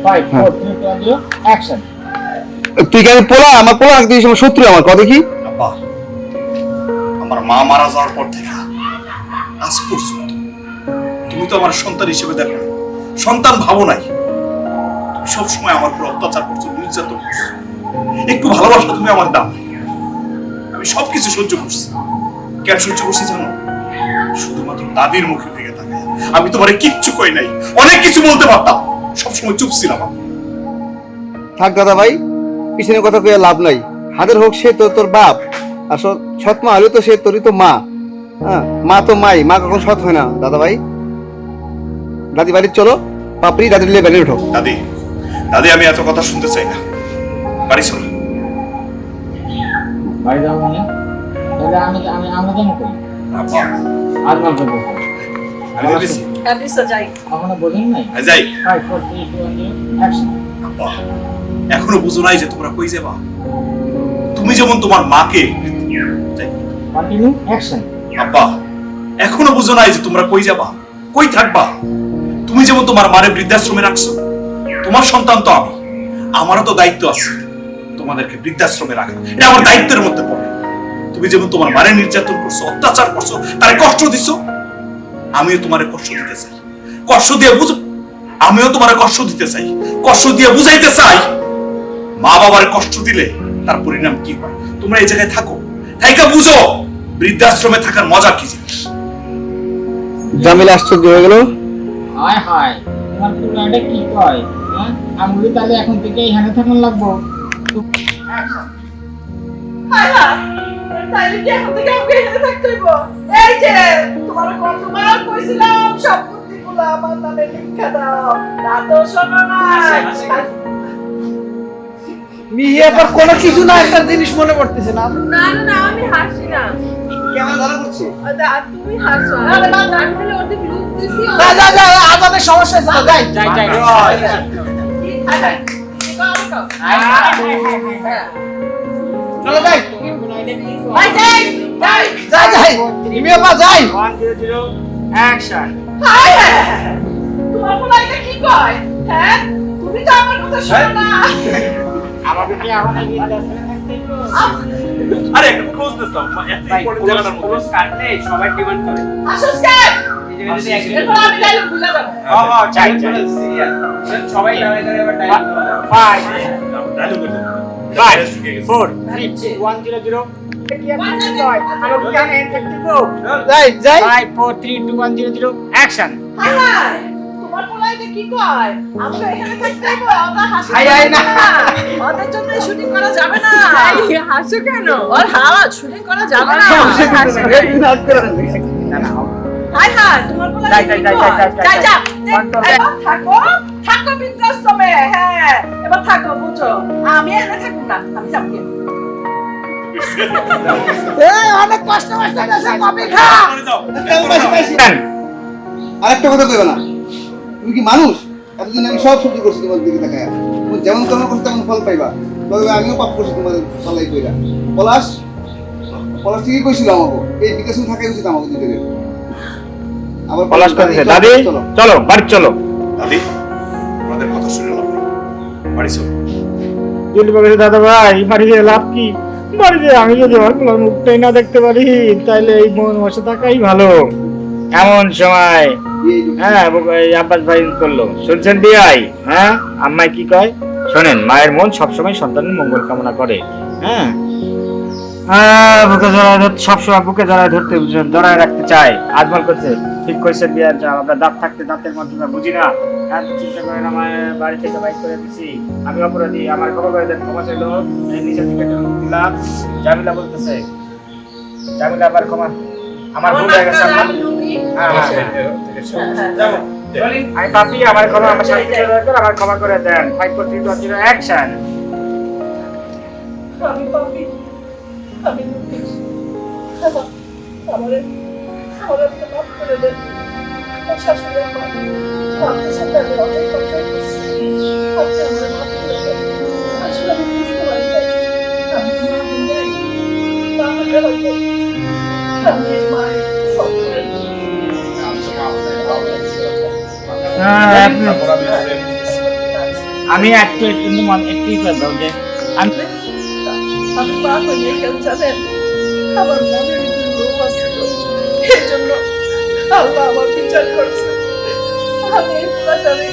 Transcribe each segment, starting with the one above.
5 4 3 2 1 0 action. তুই কেন পোলা আমার পোলা তুই আমার শত্রু আমার কথা কি আব্বা আমার মা মারা যাওয়ার পর থেকে আজ পর্যন্ত তুমি তো আমার সন্তান হিসেবে দেখো না, সন্তান ভাবো নাই। তুমি সবসময় আমার উপর অত্যাচার করছো, নির্যাতন করছো। একটু ভালোবাসা তুমি আমার দাও। আমি সবকিছু সহ্য করছি। কেন সহ্য করছি জানো? শুধুমাত্র দাদির মুখে থেকে থাকে। আমি তোমার কিচ্ছু কই নাই, অনেক কিছু বলতে পারতাম, সবসময় চুপ ছিলাম। থাক দাদা ভাই, পিছনে কথা কইয়া লাভ নাই। হাজার হোক সে তো তোর বাপ, আর সৎ মা হলে তো সে তোরই তো মা। হ্যাঁ, মা তো মাই, মা কখন সৎ হয় না দাদা ভাই। দাদি বাড়ি চলো, পাপড়ি দাদি লিয়ে বেড়ে উঠো। দাদি দাদি আমি এত কথা শুনতে চাই না, বাড়ি চলো। বাড়ি যাও মানে? তাহলে আমরা কেমন করি? আব্বা আজ বলতে বলবো আমি দিছি যাই। এখনো বোঝেন নাই? যাই। 5 4 3 2 1 0 অ্যাকশন। আব্বা এখনো বুঝো নাই যে তোমরা কই যাবা? তুমি যেমন তোমার মাকে কন্টিনিউ অ্যাকশন। আব্বা এখনো বুঝো নাই যে তোমরা কই যাবা, কই থাকবা? তুমি যেমন তোমার মারে বৃদ্ধাশ্রমে রাখছো, তোমার সন্তান তো আমি, আমারও তো দায়িত্ব আছে তোমাদেরকে বৃদ্ধাশ্রমে রাখা। এটা আমার দায়িত্বের মধ্যে পড়ে। তুমি যেমন তোমার মারে নির্যাতন করছো, অত্যাচার করছো, তারে কষ্ট দিছো, আমিও তোমারে কষ্ট দিতে চাই। কষ্ট দিয়ে বুঝো, আমিও তোমারে কষ্ট দিতে চাই, কষ্ট দিয়ে বুঝাইতে চাই মা বাবার কষ্ট দিলে তার পরিণাম কি হয়। তোমরা এই জায়গায় থাকো, থাইকা বুঝো বৃদ্ধাশ্রমে থাকার মজা কি জিনিস। জামিল আশ্চর্য হয়ে গেল। হায় হায়, তোমার পুরাটা কি কয়? হ্যাঁ, আমগুলি তাহলে এখন থেকে এখানে থাকুন লাগবো। অ্যাকশন। হায় হায়, তাইলে কি এখন থেকে আমাকে এখানে থাকতে হইব? এই যে তোমার কতবার কইছিলাম সব বুদ্ধিগুলো আমার নামে লিখে দাও, তা তো শোনো না। মিহিয়া পর কোনো কিছু না, একটা জিনিস মনে পড়তেছে না। না না না, আমি হাসি না। কেমন ধরা পড়ছে? তুমি হাসো। আরে না, আমি খালি ওর দিকে লুক দিছি। যা যা যা, আমাদের সমস্যা আছে না, যাই যাই যাই। হায় হায়, চলো যাই ভাই যাই যাই। যাই যাই, মিহিয়া পা যাই। 1 0 0 অ্যাকশন। হায় হায়, তোমার বলা এটা কি কয়? হ্যাঁ, তুমি তো আমার কথা শোনো না। আমাকে কি এখন এই বৃদ্ধাশ্রমে থাকতে হইব? আরে একটু ক্লোজ দিস দাও, এত ইম্পর্টেন্ট জায়গাটার মধ্যে কাটলে সবাই ডিমান্ড করে। আসুস কেন? এরপর আমি ডায়লগ ভুলে যাবো। চাই চাই সিরিয়াস সবাই দাঁড়ায় দাঁড়ায় এবার ডায়লগ বলো। 5 ডায়লগ করতে 5 4 3 2 1 0 0 কি আপনি কি কয়? আমি কি আমি এন্টার দিব? যাই যাই। 5 4 3 2 1 0 0 অ্যাকশন। হায় হায়, তোমার বলা এটা কি কয়? আমরা এখানে থাকতে হইব, আমরা হাসি হাই হাই না। ওদের জন্য শুটিং করা যাবে না। হাসো কেন? ওর হাওয়া শুটিং করা যাবে না। হায় হায়, তোমার বলা যাই, এটা কি যাই, কয়? যাই, যাই, যাই, যাই। যাই। এবার থাকো, থাকো বৃদ্ধাশ্রমে। হ্যাঁ, এবার থাকো, বুঝো। আমি এখানে থাকবো না, আমি যাবো গিয়ে। এই অনেক কষ্ট কষ্ট গেছে, কফি খা। আরেকটা কথা কইবে না, তুমি কি মানুষ? এতদিন আমি সব সহ্য করছি তোমার দিকে তাকায়। তুমি যেমন কর্ম করছো তেমন ফল পাইবা। তবে আমিও পাপ করছি তোমাদের ফালাই কইরা। পলাশ পলাশ ঠিকই কইছিল আমাকে, এই বিদেশে থাকাই উচিত আমাকে দুজনের। আবার পলাশ কাছে দাদি চলো বাড়ি চলো। দাদি আমাদের কথা শুনে লাভ নেই, বাড়ি চলো। জলদি বলেছে দাদা ভাই বাড়ি যেয়ে লাভ কি? বাড়িতে আমি যদি আমার পোলার মুখটাই না দেখতে পারি তাইলে এই মন বসে থাকাই ভালো। এমন সময় হ্যাঁ আব্বাস ভাই করলো, শুনছেন বিআই? হ্যাঁ আম্মাই কি কয় শোনেন, মায়ের মন সবসময় সন্তানের মঙ্গল কামনা করে। হ্যাঁ বুকে জড়ায় ধরতে সবসময় বুকে জড়ায় ধরতে জড়ায় রাখতে চায়। আজমল করছে ঠিক কইছেন বিআই, আমরা দাঁত থাকতে দাঁতের মাধ্যমে বুঝি না। এত চিন্তা করেন আমার বাড়ি থেকে বাইক করে দিছি, আমি অপরাধী, আমার ক্ষমা করে দেন। ক্ষমা চাইলো নিচে থেকে দিলাম। জামিলা বলতেছে জামিলা আবার ক্ষমা, আমার ভুল হয়ে গেছে। আমি পাপি, আমার ক্ষমা, আমার শান্তি আমার ক্ষমা করে দেন। 5 4 3 2 1 0 অ্যাকশন। আমি পাপি, আমি দুঃখী। আমারে মাফ করে দেন। আমার শাশুড়ি আমার আপনার সাথে আমি অনেক কথা বলছি, আপনি আমারে মাফ করে দেন। আসলে আমি বুঝতে পারি নাই, আমি মা হই তাহলে হয়তো আমি এই মায়ের সকলের হ্যাঁ আমি একটু একটু একটুই করে দাও যে আমি আমি মা হয়ে কেন জানেন আমার মনের ভিতরে লোভ আছে তো। এই জন্য আল্লাহ আমার বিচার করছে। আমি এই পোলাটারে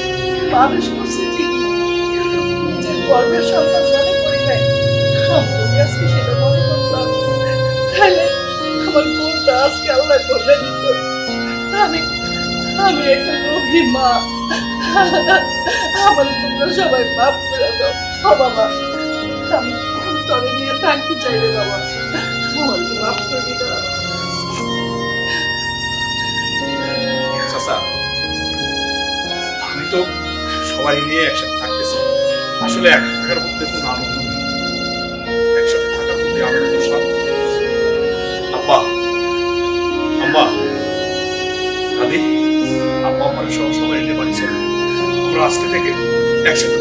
মানুষ করছি ঠিকই, কিন্তু নিজের গর্বের সন্তান মনে করি নাই। আমি যদি আজকে সেটা মনে করতাম তাহলে আমার বোনটা আজকে আল্লাহ করে দিত। আমি আমি একটা গভীর মা, আমার তোমরা সবাই মাফ করে দাও। ও বাবা, আমি তবে নিয়ে থাকতে চাই রে বাবা, আমাকে মাফ করে দিতে। চাচা, আমি তো সবাই নিয়ে একসাথে থাকতেছি, আসলে এক থাকার মধ্যে কোনো আনন্দ নেই, একসাথে থাকার মধ্যে আনন্দ সব। আব্বা, আম্মা, দাদি, আব্বা আমার সহ সবাই নিয়ে বাড়ি চলে, আমরা আজকে থেকে একসাথে